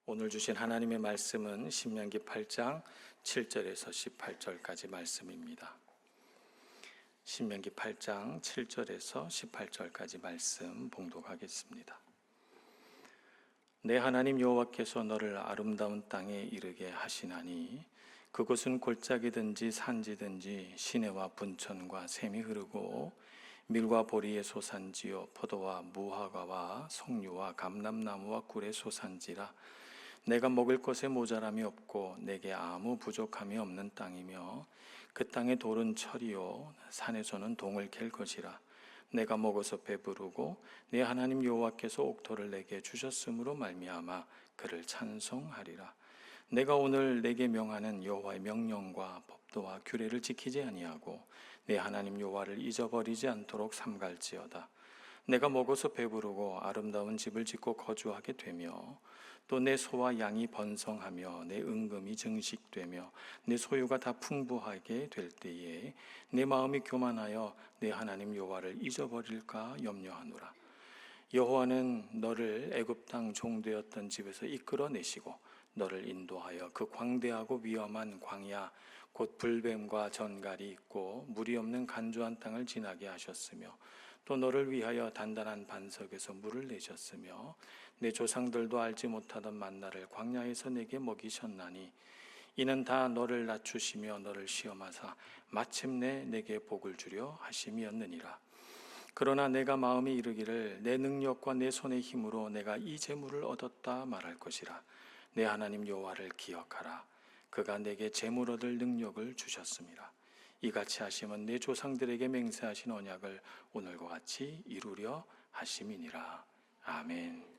오늘 주신 하나님의 말씀은 신명기 8장 7절에서 18절까지 말씀입니다. 신명기 8장 7절에서 18절까지 말씀 봉독하겠습니다. 내 하나님 여호와께서 너를 아름다운 땅에 이르게 하시나니 그곳은 골짜기든지 산지든지 시내와 분천과 샘이 흐르고 밀과 보리의 소산지요 포도와 무화과와 석류와 감람나무와 꿀의 소산지라. 내가 먹을 것에 모자람이 없고 내게 아무 부족함이 없는 땅이며 그 땅의 돌은 철이요 산에서는 동을 캘 것이라. 내가 먹어서 배부르고 내 하나님 여호와께서 옥토를 내게 주셨으므로 말미암아 그를 찬송하리라. 내가 오늘 내게 명하는 여호와의 명령과 법도와 규례를 지키지 아니하고 내 하나님 여호와를 잊어버리지 않도록 삼갈지어다. 내가 먹어서 배부르고 아름다운 집을 짓고 거주하게 되며 또 내 소와 양이 번성하며 내 은금이 증식되며 내 소유가 다 풍부하게 될 때에 내 마음이 교만하여 내 하나님 여호와를 잊어버릴까 염려하노라. 여호와는 너를 애굽 땅 종되었던 집에서 이끌어내시고 너를 인도하여 그 광대하고 위험한 광야 곧 불뱀과 전갈이 있고 물이 없는 간조한 땅을 지나게 하셨으며 또 너를 위하여 단단한 반석에서 물을 내셨으며 내 조상들도 알지 못하던 만나를 광야에서 내게 먹이셨나니 이는 다 너를 낮추시며 너를 시험하사 마침내 내게 복을 주려 하심이었느니라. 그러나 내가 마음이 이르기를 내 능력과 내 손의 힘으로 내가 이 재물을 얻었다 말할 것이라. 내 하나님 여호와를 기억하라. 그가 내게 재물 얻을 능력을 주셨습니다. 이같이 하심은 내 조상들에게 맹세하신 언약을 오늘과 같이 이루려 하심이니라. 아멘.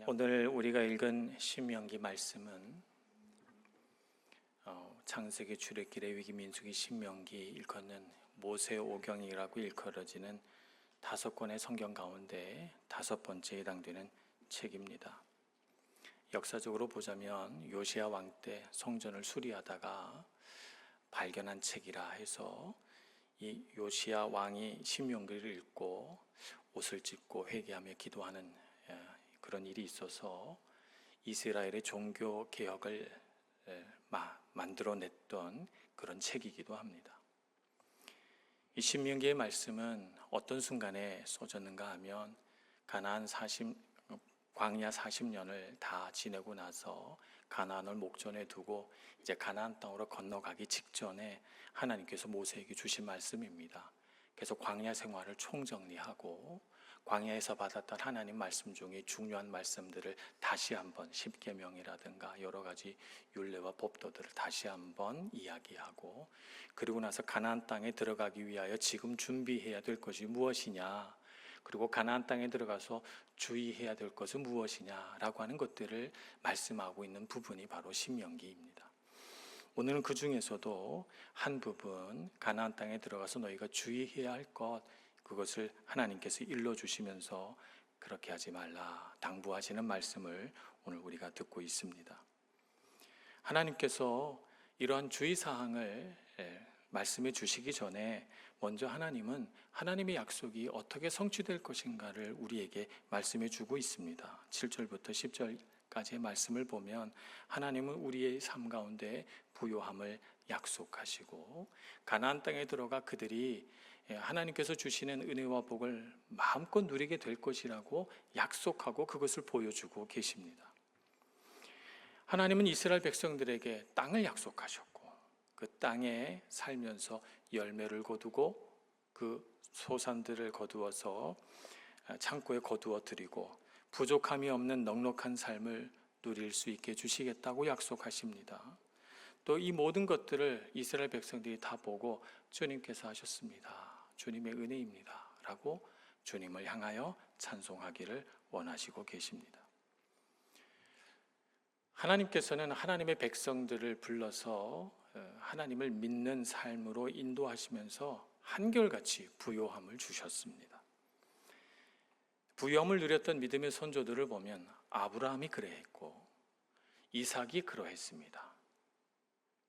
오늘 우리가 읽은 신명기 말씀은 창세기, 출애굽기, 레위기, 민수기, 신명기 일컫는 모세오경이라고 일컬어지는 5권의 성경 가운데 5번째에 해당되는 책입니다. 역사적으로 보자면 요시야 왕 때 성전을 수리하다가 발견한 책이라 해서 이 요시야 왕이 신명기를 읽고 옷을 찢고 회개하며 기도하는 그런 일이 있어서 이스라엘의 종교 개혁을 만들어냈던 그런 책이기도 합니다. 이 신명기의 말씀은 어떤 순간에 써졌는가 하면 광야 40년을 다 지내고 나서 가나안을 목전에 두고 이제 가나안 땅으로 건너가기 직전에 하나님께서 모세에게 주신 말씀입니다. 그래서 광야 생활을 총정리하고 광야에서 받았던 하나님 말씀 중에 중요한 말씀들을 다시 한번 십계명이라든가 여러 가지 율례와 법도들을 다시 한번 이야기하고, 그리고 나서 가나안 땅에 들어가기 위하여 지금 준비해야 될 것이 무엇이냐, 그리고 가나안 땅에 들어가서 주의해야 될 것은 무엇이냐라고 하는 것들을 말씀하고 있는 부분이 바로 신명기입니다. 오늘은 그 중에서도 한 부분, 가나안 땅에 들어가서 너희가 주의해야 할 것, 그것을 하나님께서 일러주시면서 그렇게 하지 말라 당부하시는 말씀을 오늘 우리가 듣고 있습니다. 하나님께서 이러한 주의사항을 말씀해 주시기 전에 먼저 하나님은 하나님의 약속이 어떻게 성취될 것인가를 우리에게 말씀해 주고 있습니다. 7절부터 10절까지의 말씀을 보면 하나님은 우리의 삶 가운데 부요함을 약속하시고 가나안 땅에 들어가 그들이 하나님께서 주시는 은혜와 복을 마음껏 누리게 될 것이라고 약속하고 그것을 보여주고 계십니다. 하나님은 이스라엘 백성들에게 땅을 약속하셨고 그 땅에 살면서 열매를 거두고 그 소산들을 거두어서 창고에 거두어 드리고 부족함이 없는 넉넉한 삶을 누릴 수 있게 주시겠다고 약속하십니다. 또 이 모든 것들을 이스라엘 백성들이 다 보고 주님께서 하셨습니다, 주님의 은혜입니다 라고 주님을 향하여 찬송하기를 원하시고 계십니다. 하나님께서는 하나님의 백성들을 불러서 하나님을 믿는 삶으로 인도하시면서 한결같이 부요함을 주셨습니다. 부요함을 누렸던 믿음의 선조들을 보면 아브라함이 그러했고 이삭이 그러했습니다.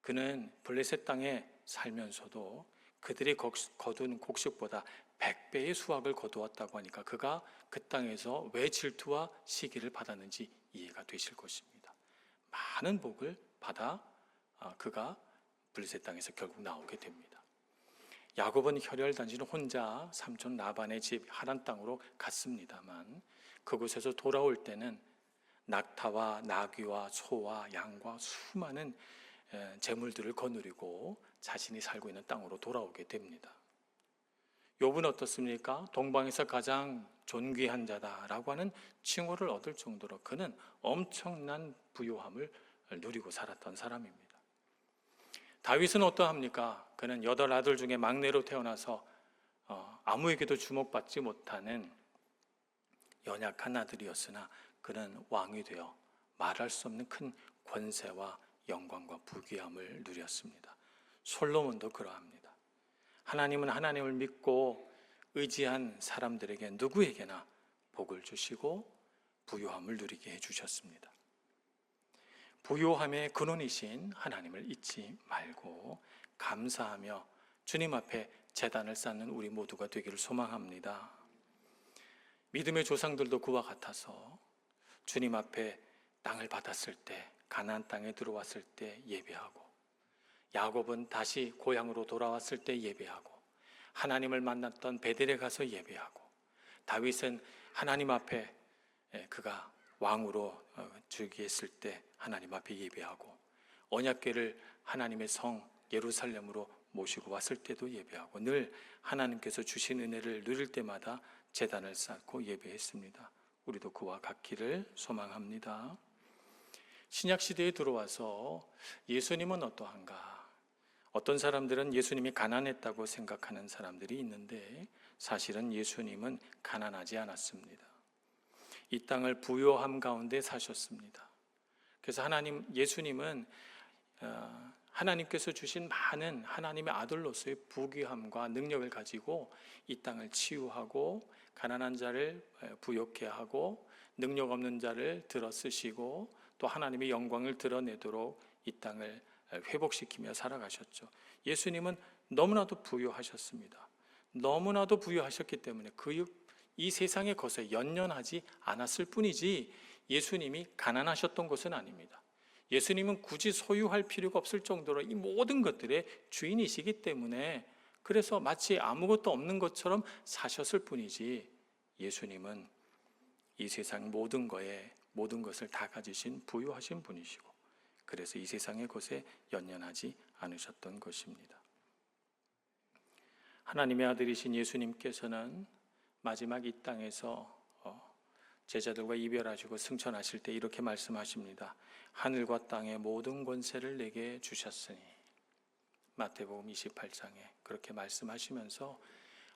그는 블레셋 땅에 살면서도 그들이 거둔 곡식보다 100배의 수확을 거두었다고 하니까 그가 그 땅에서 왜 질투와 시기를 받았는지 이해가 되실 것입니다. 많은 복을 받아 그가 블레셋 땅에서 결국 나오게 됩니다. 야곱은 혈혈단신 혼자 삼촌 라반의 집 하란 땅으로 갔습니다만 그곳에서 돌아올 때는 낙타와 나귀와 소와 양과 수많은 재물들을 거느리고 자신이 살고 있는 땅으로 돌아오게 됩니다. 욥은 어떻습니까? 동방에서 가장 존귀한 자다라고 하는 칭호를 얻을 정도로 그는 엄청난 부요함을 누리고 살았던 사람입니다. 다윗은 어떠합니까? 그는 8 아들 중에 막내로 태어나서 아무에게도 주목받지 못하는 연약한 아들이었으나 그는 왕이 되어 말할 수 없는 큰 권세와 영광과 부귀함을 누렸습니다. 솔로몬도 그러합니다. 하나님은 하나님을 믿고 의지한 사람들에게 누구에게나 복을 주시고 부요함을 누리게 해주셨습니다. 부요함의 근원이신 하나님을 잊지 말고 감사하며 주님 앞에 제단을 쌓는 우리 모두가 되기를 소망합니다. 믿음의 조상들도 그와 같아서 주님 앞에 땅을 받았을 때, 가나안 땅에 들어왔을 때 예배하고, 야곱은 다시 고향으로 돌아왔을 때 예배하고, 하나님을 만났던 베델에 가서 예배하고, 다윗은 하나님 앞에 그가 왕으로 즉위했을 때 하나님 앞에 예배하고, 언약궤를 하나님의 성 예루살렘으로 모시고 왔을 때도 예배하고, 늘 하나님께서 주신 은혜를 누릴 때마다 제단을 쌓고 예배했습니다. 우리도 그와 같기를 소망합니다. 신약 시대에 들어와서 예수님은 어떠한가? 어떤 사람들은 예수님이 가난했다고 생각하는 사람들이 있는데 사실은 예수님은 가난하지 않았습니다. 이 땅을 부요함 가운데 사셨습니다. 그래서 예수님은 하나님께서 주신 많은 하나님의 아들로서의 부귀함과 능력을 가지고 이 땅을 치유하고 가난한 자를 부욕케 하고 능력 없는 자를 들어 쓰시고 또 하나님의 영광을 드러내도록 이 땅을 회복시키며 살아가셨죠. 예수님은 너무나도 부유하셨습니다. 너무나도 부유하셨기 때문에 이 세상의 것에 연연하지 않았을 뿐이지 예수님이 가난하셨던 것은 아닙니다. 예수님은 굳이 소유할 필요가 없을 정도로 이 모든 것들의 주인이시기 때문에 그래서 마치 아무것도 없는 것처럼 사셨을 뿐이지 예수님은 이 세상 모든 것을 다 가지신 부유하신 분이시고 그래서 이 세상의 것에 연연하지 않으셨던 것입니다. 하나님의 아들이신 예수님께서는 마지막 이 땅에서 제자들과 이별하시고 승천하실 때 이렇게 말씀하십니다. 하늘과 땅의 모든 권세를 내게 주셨으니, 마태복음 28장에 그렇게 말씀하시면서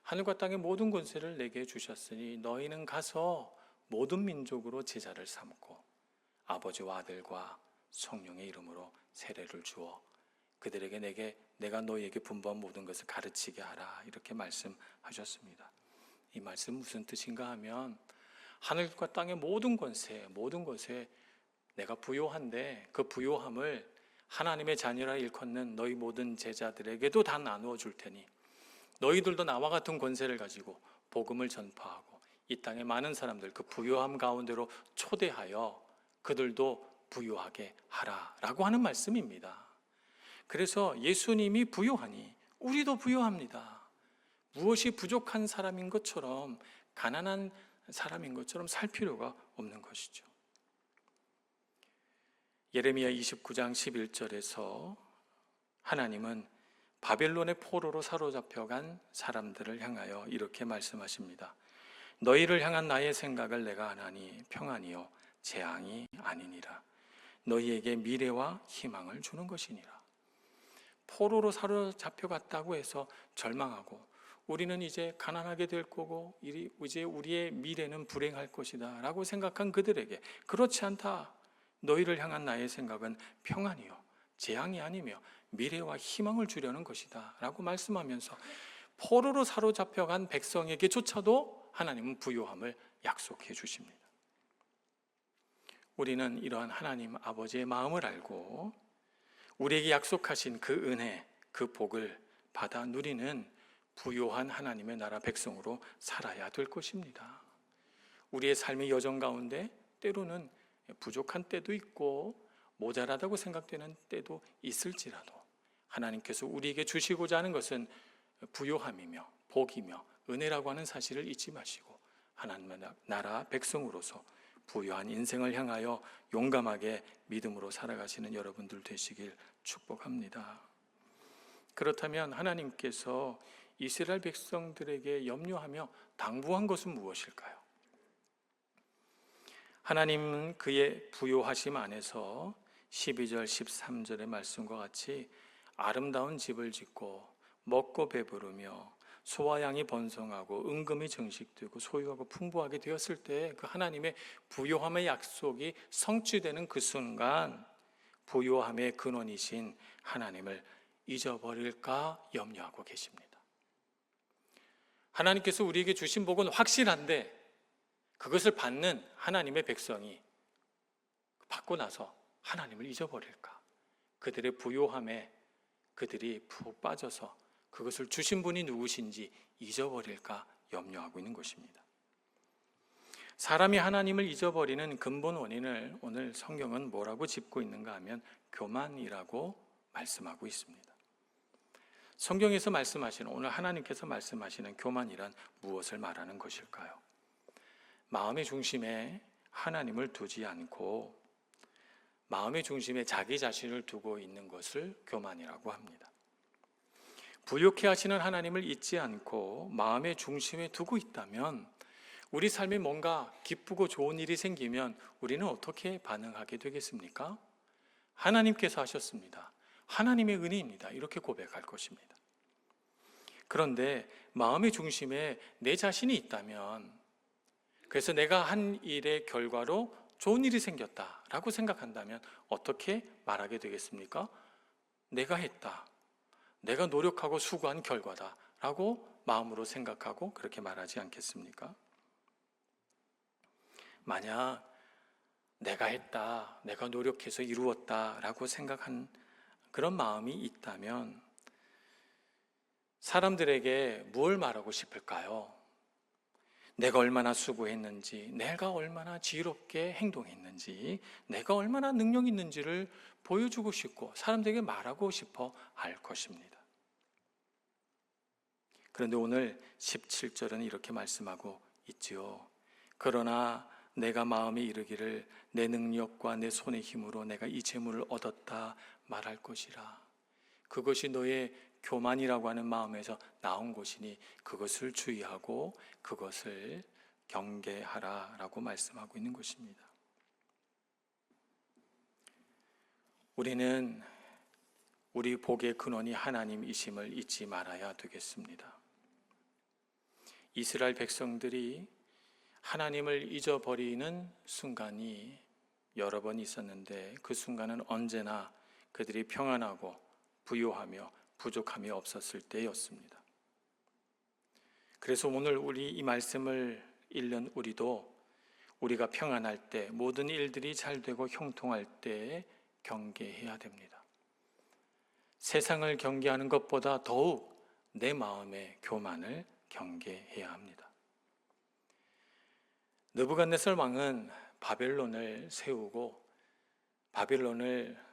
하늘과 땅의 모든 권세를 내게 주셨으니 너희는 가서 모든 민족으로 제자를 삼고 아버지와 아들과 성령의 이름으로 세례를 주어 그들에게 내가 너희에게 분부한 모든 것을 가르치게 하라, 이렇게 말씀하셨습니다. 이 말씀 무슨 뜻인가 하면 하늘과 땅의 모든 권세, 모든 것에 내가 부요한데 그 부요함을 하나님의 자녀라 일컫는 너희 모든 제자들에게도 다 나누어 줄 테니 너희들도 나와 같은 권세를 가지고 복음을 전파하고 이 땅의 많은 사람들 그 부요함 가운데로 초대하여 그들도 부요하게 하라라고 하는 말씀입니다. 그래서 예수님이 부요하니 우리도 부요합니다. 무엇이 부족한 사람인 것처럼 가난한 사람인 것처럼 살 필요가 없는 것이죠. 예레미야 29장 11절에서 하나님은 바벨론의 포로로 사로잡혀간 사람들을 향하여 이렇게 말씀하십니다. 너희를 향한 나의 생각을 내가 아나니 평안이요 재앙이 아니니라. 너희에게 미래와 희망을 주는 것이니라. 포로로 사로잡혀갔다고 해서 절망하고 우리는 이제 가난하게 될 거고 이제 우리의 미래는 불행할 것이다 라고 생각한 그들에게 그렇지 않다. 너희를 향한 나의 생각은 평안이요 재앙이 아니며 미래와 희망을 주려는 것이다 라고 말씀하면서 포로로 사로잡혀간 백성에게조차도 하나님은 부요함을 약속해 주십니다. 우리는 이러한 하나님 아버지의 마음을 알고 우리에게 약속하신 그 은혜, 그 복을 받아 누리는 부요한 하나님의 나라 백성으로 살아야 될 것입니다. 우리의 삶의 여정 가운데 때로는 부족한 때도 있고 모자라다고 생각되는 때도 있을지라도 하나님께서 우리에게 주시고자 하는 것은 부요함이며 복이며 은혜라고 하는 사실을 잊지 마시고 하나님의 나라 백성으로서 부요한 인생을 향하여 용감하게 믿음으로 살아가시는 여러분들 되시길 축복합니다. 그렇다면 하나님께서 이스라엘 백성들에게 염려하며 당부한 것은 무엇일까요? 하나님은 그의 부요하심 안에서 12절 13절의 말씀과 같이 아름다운 집을 짓고 먹고 배부르며 소와 양이 번성하고 은금이 증식되고 소유하고 풍부하게 되었을 때 그 하나님의 부요함의 약속이 성취되는 그 순간 부요함의 근원이신 하나님을 잊어버릴까 염려하고 계십니다. 하나님께서 우리에게 주신 복은 확실한데 그것을 받는 하나님의 백성이 받고 나서 하나님을 잊어버릴까? 그들의 부요함에 그들이 푹 빠져서 그것을 주신 분이 누구신지 잊어버릴까 염려하고 있는 것입니다. 사람이 하나님을 잊어버리는 근본 원인을 오늘 성경은 뭐라고 짚고 있는가 하면 교만이라고 말씀하고 있습니다. 성경에서 말씀하시는, 오늘 하나님께서 말씀하시는 교만이란 무엇을 말하는 것일까요? 마음의 중심에 하나님을 두지 않고 마음의 중심에 자기 자신을 두고 있는 것을 교만이라고 합니다. 부욕해 하시는 하나님을 잊지 않고 마음의 중심에 두고 있다면 우리 삶에 뭔가 기쁘고 좋은 일이 생기면 우리는 어떻게 반응하게 되겠습니까? 하나님께서 하셨습니다. 하나님의 은혜입니다. 이렇게 고백할 것입니다. 그런데 마음의 중심에 내 자신이 있다면, 그래서 내가 한 일의 결과로 좋은 일이 생겼다라고 생각한다면 어떻게 말하게 되겠습니까? 내가 했다, 내가 노력하고 수고한 결과다라고 마음으로 생각하고 그렇게 말하지 않겠습니까? 만약 내가 했다, 내가 노력해서 이루었다라고 생각한 그런 마음이 있다면 사람들에게 뭘 말하고 싶을까요? 내가 얼마나 수고했는지, 내가 얼마나 지혜롭게 행동했는지, 내가 얼마나 능력 있는지를 보여주고 싶고 사람들에게 말하고 싶어 할 것입니다. 그런데 오늘 17절은 이렇게 말씀하고 있지요. 그러나 내가 마음에 이르기를 내 능력과 내 손의 힘으로 내가 이 재물을 얻었다 말할 것이라. 그것이 너의 교만이라고 하는 마음에서 나온 것이니 그것을 주의하고 그것을 경계하라 라고 말씀하고 있는 것입니다. 우리는 우리 복의 근원이 하나님이심을 잊지 말아야 되겠습니다. 이스라엘 백성들이 하나님을 잊어버리는 순간이 여러 번 있었는데 그 순간은 언제나 그들이 평안하고 부요하며 부족함이 없었을 때였습니다. 그래서 오늘 우리 이 말씀을 읽는 우리도 우리가 평안할 때, 모든 일들이 잘 되고 형통할 때 경계해야 됩니다. 세상을 경계하는 것보다 더욱 내 마음의 교만을 경계해야 합니다. 느부갓네살 왕은 바벨론을 세우고 바벨론을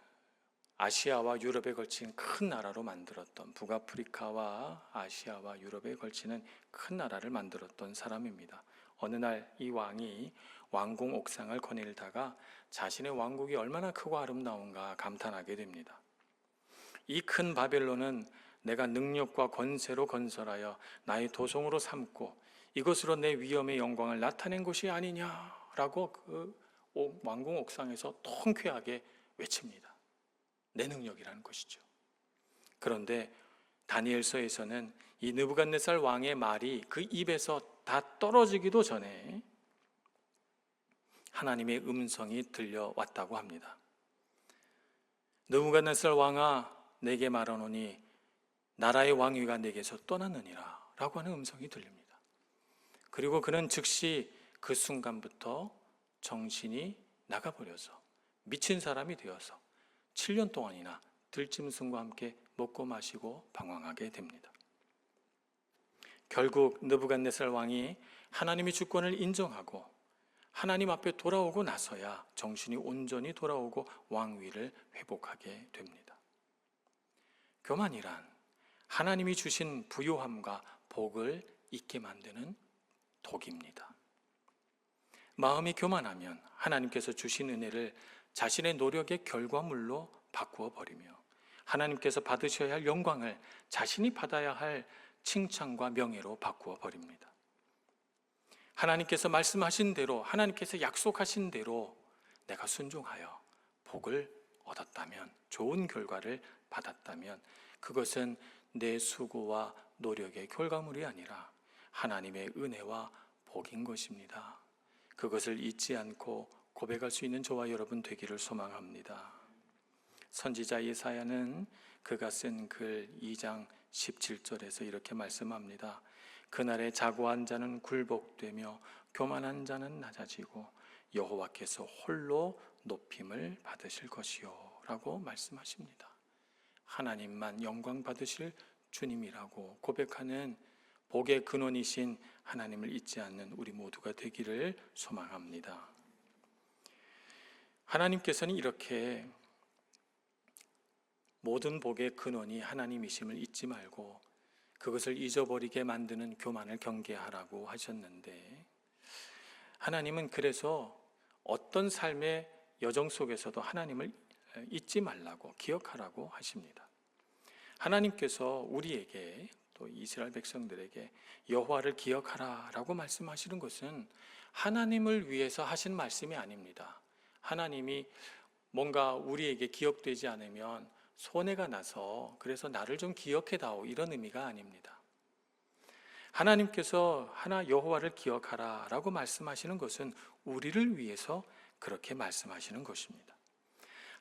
아시아와 유럽에 걸친 큰 나라로 만들었던, 북아프리카와 아시아와 유럽에 걸치는 큰 나라를 만들었던 사람입니다. 어느 날 이 왕이 왕궁 옥상을 거닐다가 자신의 왕국이 얼마나 크고 아름다운가 감탄하게 됩니다. 이 큰 바벨론은 내가 능력과 권세로 건설하여 나의 도성으로 삼고 이것으로 내 위엄의 영광을 나타낸 것이 아니냐라고 그 왕궁 옥상에서 통쾌하게 외칩니다. 내 능력이라는 것이죠. 그런데 다니엘서에서는 이 느부갓네살 왕의 말이 그 입에서 다 떨어지기도 전에 하나님의 음성이 들려왔다고 합니다. 느부갓네살 왕아, 내게 말하노니 나라의 왕위가 내게서 떠났느니라 라고 하는 음성이 들립니다. 그리고 그는 즉시 그 순간부터 정신이 나가버려서 미친 사람이 되어서 7년 동안이나 들짐승과 함께 먹고 마시고 방황하게 됩니다. 결국 느부갓네살 왕이 하나님의 주권을 인정하고 하나님 앞에 돌아오고 나서야 정신이 온전히 돌아오고 왕위를 회복하게 됩니다. 교만이란 하나님이 주신 부요함과 복을 잊게 만드는 독입니다. 마음이 교만하면 하나님께서 주신 은혜를 자신의 노력의 결과물로 바꾸어 버리며 하나님께서 받으셔야 할 영광을 자신이 받아야 할 칭찬과 명예로 바꾸어 버립니다. 하나님께서 말씀하신 대로, 하나님께서 약속하신 대로 내가 순종하여 복을 얻었다면, 좋은 결과를 받았다면 그것은 내 수고와 노력의 결과물이 아니라 하나님의 은혜와 복인 것입니다. 그것을 잊지 않고 고백할 수 있는 저와 여러분 되기를 소망합니다. 선지자 예사야는 그가 쓴 글 2장 17절에서 이렇게 말씀합니다. 그날에 자고한 자는 굴복되며 교만한 자는 낮아지고 여호와께서 홀로 높임을 받으실 것이요 라고 말씀하십니다. 하나님만 영광 받으실 주님이라고 고백하는 복의 근원이신 하나님을 잊지 않는 우리 모두가 되기를 소망합니다. 하나님께서는 이렇게 모든 복의 근원이 하나님이심을 잊지 말고 그것을 잊어버리게 만드는 교만을 경계하라고 하셨는데, 하나님은 그래서 어떤 삶의 여정 속에서도 하나님을 잊지 말라고, 기억하라고 하십니다. 하나님께서 우리에게, 또 이스라엘 백성들에게 여호와를 기억하라라고 말씀하시는 것은 하나님을 위해서 하신 말씀이 아닙니다. 하나님이 뭔가 우리에게 기억되지 않으면 손해가 나서 그래서 나를 좀 기억해다오, 이런 의미가 아닙니다. 하나님께서 여호와를 기억하라 라고 말씀하시는 것은 우리를 위해서 그렇게 말씀하시는 것입니다.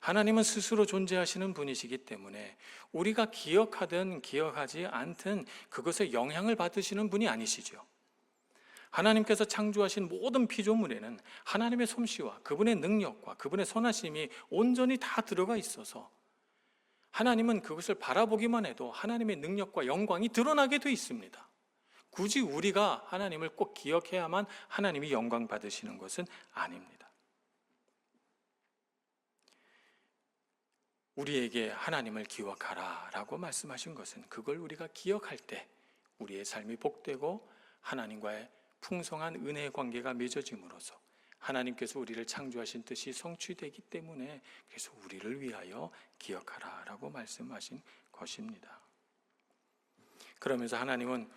하나님은 스스로 존재하시는 분이시기 때문에 우리가 기억하든 기억하지 않든 그것에 영향을 받으시는 분이 아니시죠. 하나님께서 창조하신 모든 피조물에는 하나님의 솜씨와 그분의 능력과 그분의 선하심이 온전히 다 들어가 있어서 하나님은 그것을 바라보기만 해도 하나님의 능력과 영광이 드러나게 돼 있습니다. 굳이 우리가 하나님을 꼭 기억해야만 하나님이 영광 받으시는 것은 아닙니다. 우리에게 하나님을 기억하라 라고 말씀하신 것은 그걸 우리가 기억할 때 우리의 삶이 복되고 하나님과의 풍성한 은혜의 관계가 맺어짐으로써 하나님께서 우리를 창조하신 뜻이 성취되기 때문에, 그래서 우리를 위하여 기억하라 라고 말씀하신 것입니다. 그러면서 하나님은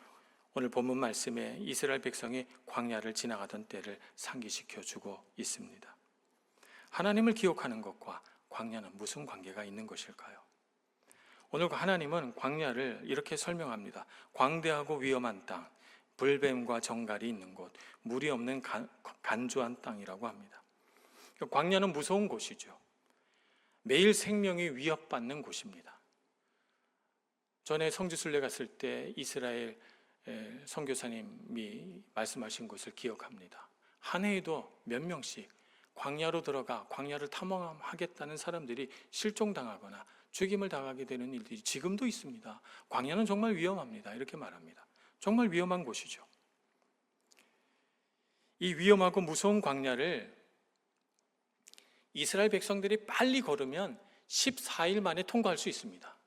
오늘 본문 말씀에 이스라엘 백성이 광야를 지나가던 때를 상기시켜 주고 있습니다. 하나님을 기억하는 것과 광야는 무슨 관계가 있는 것일까요? 오늘 하나님은 광야를 이렇게 설명합니다. 광대하고 위험한 땅, 불뱀과 정갈이 있는 곳, 물이 없는 간조한 땅이라고 합니다. 광야는 무서운 곳이죠. 매일 생명이 위협받는 곳입니다. 전에 성지순례 갔을 때 이스라엘 선교사님이 말씀하신 것을 기억합니다. 한 해에도 몇 명씩 광야로 들어가 광야를 탐험하겠다는 사람들이 실종당하거나 죽임을 당하게 되는 일들이 지금도 있습니다. 광야는 정말 위험합니다. 이렇게 말합니다. 정말 위험한 곳이죠. 이 위험하고 무서운 광야를 이스라엘 백성들이 빨리 걸으면 14일 만에 통과할 수 있습니다.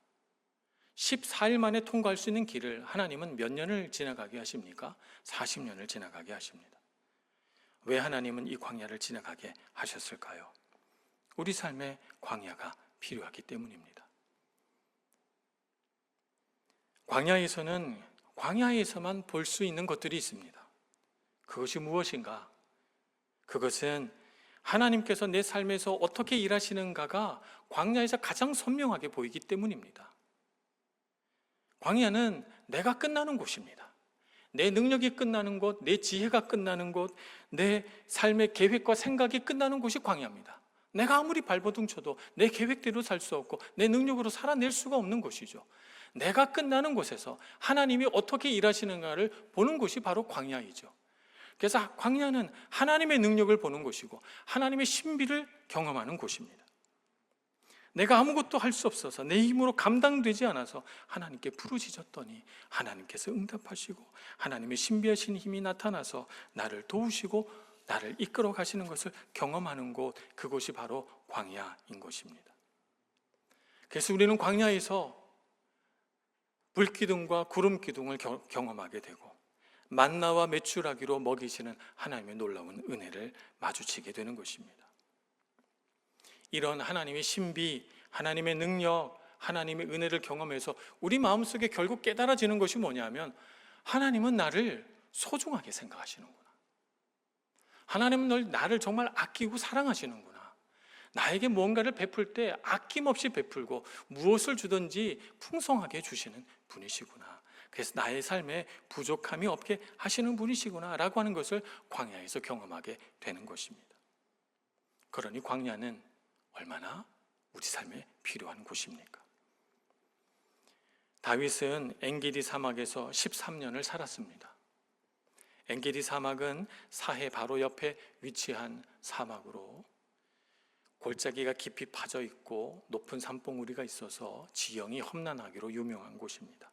14일 만에 통과할 수 있는 길을 하나님은 몇 년을 지나가게 하십니까? 40년을 지나가게 하십니다. 왜 하나님은 이 광야를 지나가게 하셨을까요? 우리 삶에 광야가 필요하기 때문입니다. 광야에서만 볼 수 있는 것들이 있습니다. 그것이 무엇인가? 그것은 하나님께서 내 삶에서 어떻게 일하시는가가 광야에서 가장 선명하게 보이기 때문입니다. 광야는 내가 끝나는 곳입니다. 내 능력이 끝나는 곳, 내 지혜가 끝나는 곳, 내 삶의 계획과 생각이 끝나는 곳이 광야입니다. 내가 아무리 발버둥 쳐도 내 계획대로 살 수 없고 내 능력으로 살아낼 수가 없는 곳이죠. 내가 끝나는 곳에서 하나님이 어떻게 일하시는가를 보는 곳이 바로 광야이죠. 그래서 광야는 하나님의 능력을 보는 곳이고 하나님의 신비를 경험하는 곳입니다. 내가 아무것도 할 수 없어서 내 힘으로 감당되지 않아서 하나님께 부르짖었더니 하나님께서 응답하시고 하나님의 신비하신 힘이 나타나서 나를 도우시고 나를 이끌어 가시는 것을 경험하는 곳, 그곳이 바로 광야인 것입니다. 그래서 우리는 광야에서 불기둥과 구름기둥을 경험하게 되고 만나와 메추라기로 먹이시는 하나님의 놀라운 은혜를 마주치게 되는 것입니다. 이런 하나님의 신비, 하나님의 능력, 하나님의 은혜를 경험해서 우리 마음속에 결국 깨달아지는 것이 뭐냐면 하나님은 나를 소중하게 생각하시는구나. 하나님은 나를 정말 아끼고 사랑하시는구나. 나에게 무언가를 베풀 때 아낌없이 베풀고 무엇을 주든지 풍성하게 주시는 분이시구나. 그래서 나의 삶에 부족함이 없게 하시는 분이시구나 라고 하는 것을 광야에서 경험하게 되는 것입니다. 그러니 광야는 얼마나 우리 삶에 필요한 곳입니까? 다윗은 엔게디 사막에서 13년을 살았습니다. 엔게디 사막은 사해 바로 옆에 위치한 사막으로 골짜기가 깊이 파져 있고 높은 산봉우리가 있어서 지형이 험난하기로 유명한 곳입니다.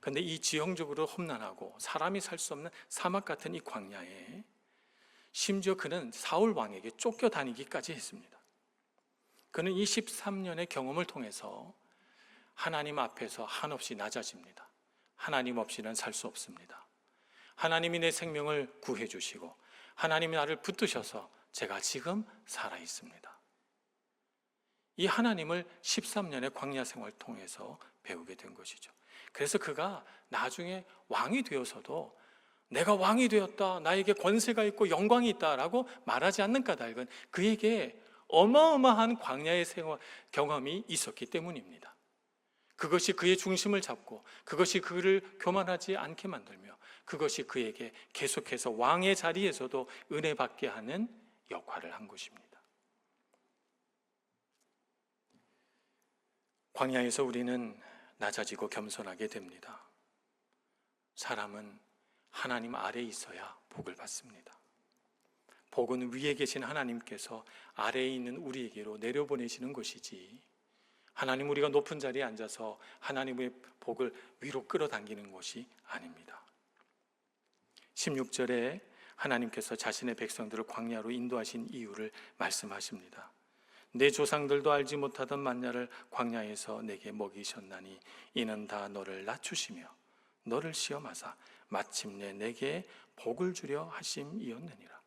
그런데 이 지형적으로 험난하고 사람이 살 수 없는 사막 같은 이 광야에 심지어 그는 사울 왕에게 쫓겨다니기까지 했습니다. 그는 이 13년의 경험을 통해서 하나님 앞에서 한없이 낮아집니다. 하나님 없이는 살 수 없습니다. 하나님이 내 생명을 구해 주시고 하나님이 나를 붙드셔서 제가 지금 살아 있습니다. 이 하나님을 13년의 광야 생활을 통해서 배우게 된 것이죠. 그래서 그가 나중에 왕이 되어서도 내가 왕이 되었다, 나에게 권세가 있고 영광이 있다라고 말하지 않는 까닭은 그에게 어마어마한 광야의 생활 경험이 있었기 때문입니다. 그것이 그의 중심을 잡고 그것이 그를 교만하지 않게 만들며 그것이 그에게 계속해서 왕의 자리에서도 은혜 받게 하는 역할을 한 것입니다. 광야에서 우리는 낮아지고 겸손하게 됩니다. 사람은 하나님 아래에 있어야 복을 받습니다. 복은 위에 계신 하나님께서 아래에 있는 우리에게로 내려보내시는 것이지 하나님 우리가 높은 자리에 앉아서 하나님의 복을 위로 끌어당기는 것이 아닙니다. 16절에 하나님께서 자신의 백성들을 광야로 인도하신 이유를 말씀하십니다. 내 조상들도 알지 못하던 만나를 광야에서 내게 먹이셨나니 이는 다 너를 낮추시며 너를 시험하사 마침내 내게 복을 주려 하심이었느니라.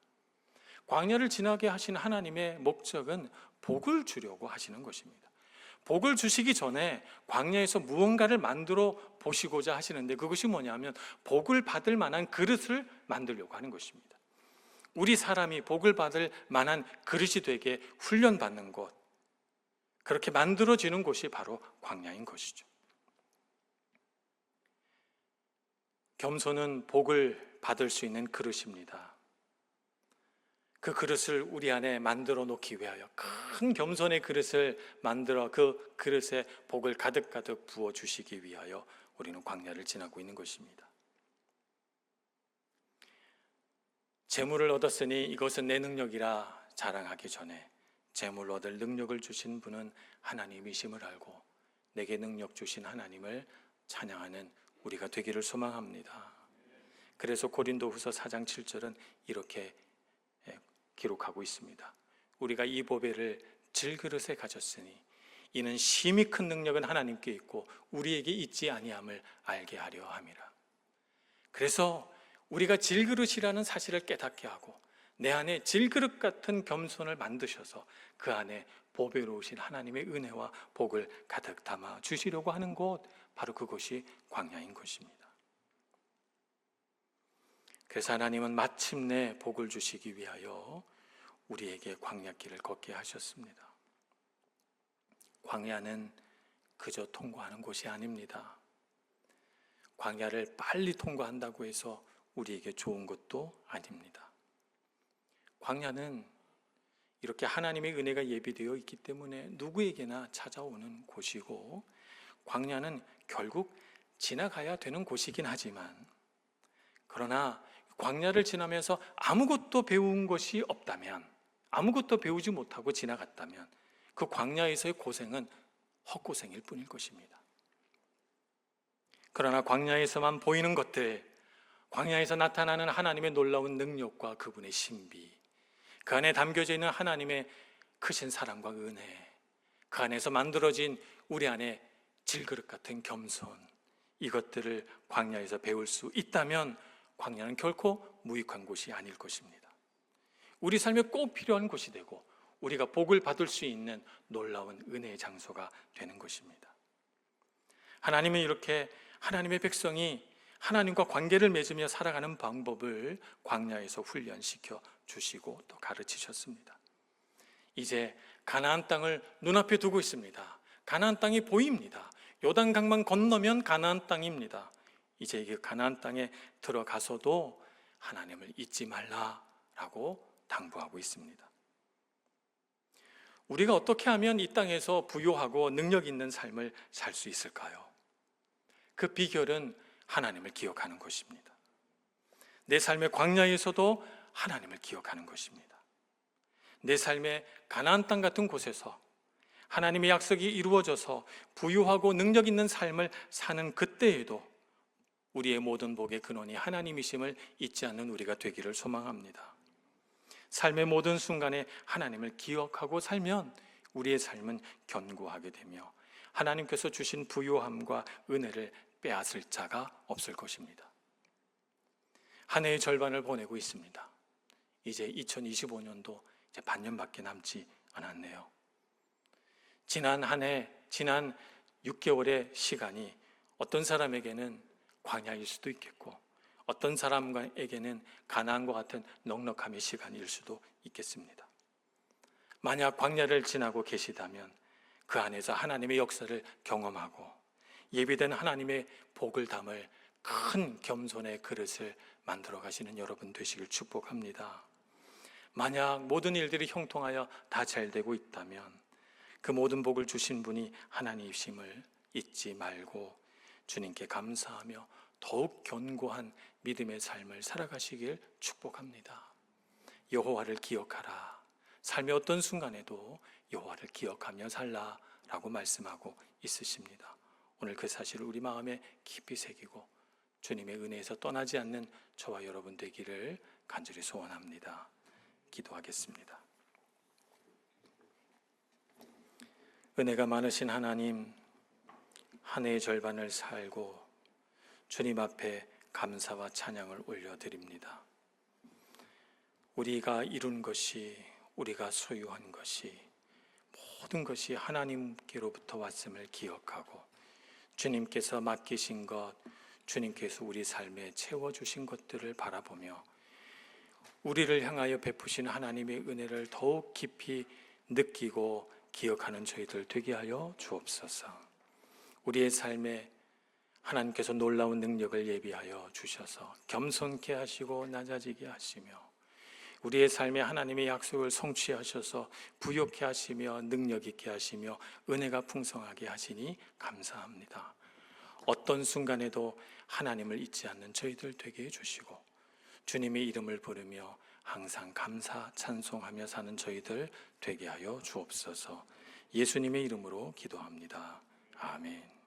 광야를 지나게 하신 하나님의 목적은 복을 주려고 하시는 것입니다. 복을 주시기 전에 광야에서 무언가를 만들어 보시고자 하시는데 그것이 뭐냐면 복을 받을 만한 그릇을 만들려고 하는 것입니다. 우리 사람이 복을 받을 만한 그릇이 되게 훈련받는 곳, 그렇게 만들어지는 곳이 바로 광야인 것이죠. 겸손은 복을 받을 수 있는 그릇입니다. 그 그릇을 우리 안에 만들어 놓기 위하여 큰 겸손의 그릇을 만들어 그 그릇에 복을 가득가득 부어주시기 위하여 우리는 광야를 지나고 있는 것입니다. 재물을 얻었으니 이것은 내 능력이라 자랑하기 전에 재물을 얻을 능력을 주신 분은 하나님이심을 알고 내게 능력 주신 하나님을 찬양하는 우리가 되기를 소망합니다. 그래서 고린도후서 4장 7절은 이렇게 기록하고 있습니다. 우리가 이 보배를 질그릇에 가졌으니 이는 심히 큰 능력은 하나님께 있고 우리에게 있지 아니함을 알게 하려 함이라. 그래서 우리가 질그릇이라는 사실을 깨닫게 하고 내 안에 질그릇 같은 겸손을 만드셔서 그 안에 보배로우신 하나님의 은혜와 복을 가득 담아 주시려고 하는 곳, 바로 그것이 광야인 것입니다. 그래서 하나님은 마침내 복을 주시기 위하여 우리에게 광야길을 걷게 하셨습니다. 광야는 그저 통과하는 곳이 아닙니다. 광야를 빨리 통과한다고 해서 우리에게 좋은 것도 아닙니다. 광야는 이렇게 하나님의 은혜가 예비되어 있기 때문에 누구에게나 찾아오는 곳이고, 광야는 결국 지나가야 되는 곳이긴 하지만, 그러나 광야를 지나면서 아무것도 배운 것이 없다면, 아무것도 배우지 못하고 지나갔다면 그 광야에서의 고생은 헛고생일 뿐일 것입니다. 그러나 광야에서만 보이는 것들, 광야에서 나타나는 하나님의 놀라운 능력과 그분의 신비, 그 안에 담겨져 있는 하나님의 크신 사랑과 은혜, 그 안에서 만들어진 우리 안에 질그릇 같은 겸손, 이것들을 광야에서 배울 수 있다면 광야는 결코 무익한 곳이 아닐 것입니다. 우리 삶에 꼭 필요한 곳이 되고 우리가 복을 받을 수 있는 놀라운 은혜의 장소가 되는 것입니다. 하나님은 이렇게 하나님의 백성이 하나님과 관계를 맺으며 살아가는 방법을 광야에서 훈련시켜 주시고 또 가르치셨습니다. 이제 가나안 땅을 눈앞에 두고 있습니다. 가나안 땅이 보입니다. 요단강만 건너면 가나안 땅입니다. 이제 그 가나안 땅에 들어가서도 하나님을 잊지 말라라고 당부하고 있습니다. 우리가 어떻게 하면 이 땅에서 부유하고 능력 있는 삶을 살 수 있을까요? 그 비결은 하나님을 기억하는 것입니다. 내 삶의 광야에서도 하나님을 기억하는 것입니다. 내 삶의 가나안 땅 같은 곳에서 하나님의 약속이 이루어져서 부유하고 능력 있는 삶을 사는 그때에도 우리의 모든 복의 근원이 하나님이심을 잊지 않는 우리가 되기를 소망합니다. 삶의 모든 순간에 하나님을 기억하고 살면 우리의 삶은 견고하게 되며 하나님께서 주신 부유함과 은혜를 빼앗을 자가 없을 것입니다. 한 해의 절반을 보내고 있습니다. 이제 2025년도 이제 반년밖에 남지 않았네요. 지난 한 해, 지난 6개월의 시간이 어떤 사람에게는 광야일 수도 있겠고 어떤 사람에게는 가나안과 같은 넉넉함의 시간일 수도 있겠습니다. 만약 광야를 지나고 계시다면 그 안에서 하나님의 역사를 경험하고 예비된 하나님의 복을 담을 큰 겸손의 그릇을 만들어 가시는 여러분 되시길 축복합니다. 만약 모든 일들이 형통하여 다 잘 되고 있다면 그 모든 복을 주신 분이 하나님이심을 잊지 말고 주님께 감사하며 더욱 견고한 믿음의 삶을 살아가시길 축복합니다. 여호와를 기억하라. 삶의 어떤 순간에도 여호와를 기억하며 살라라고 말씀하고 있으십니다. 오늘 그 사실을 우리 마음에 깊이 새기고 주님의 은혜에서 떠나지 않는 저와 여러분 되기를 간절히 소원합니다. 기도하겠습니다. 은혜가 많으신 하나님, 한 해의 절반을 살고 주님 앞에 감사와 찬양을 올려드립니다. 우리가 이룬 것이, 우리가 소유한 것이, 모든 것이 하나님께로부터 왔음을 기억하고 주님께서 맡기신 것, 주님께서 우리 삶에 채워주신 것들을 바라보며 우리를 향하여 베푸신 하나님의 은혜를 더욱 깊이 느끼고 기억하는 저희들 되게 하여 주옵소서. 우리의 삶에 하나님께서 놀라운 능력을 예비하여 주셔서 겸손케 하시고 낮아지게 하시며 우리의 삶에 하나님의 약속을 성취하셔서 부욕케 하시며 능력 있게 하시며 은혜가 풍성하게 하시니 감사합니다. 어떤 순간에도 하나님을 잊지 않는 저희들 되게 해주시고 주님의 이름을 부르며 항상 감사 찬송하며 사는 저희들 되게 하여 주옵소서. 예수님의 이름으로 기도합니다. 아멘.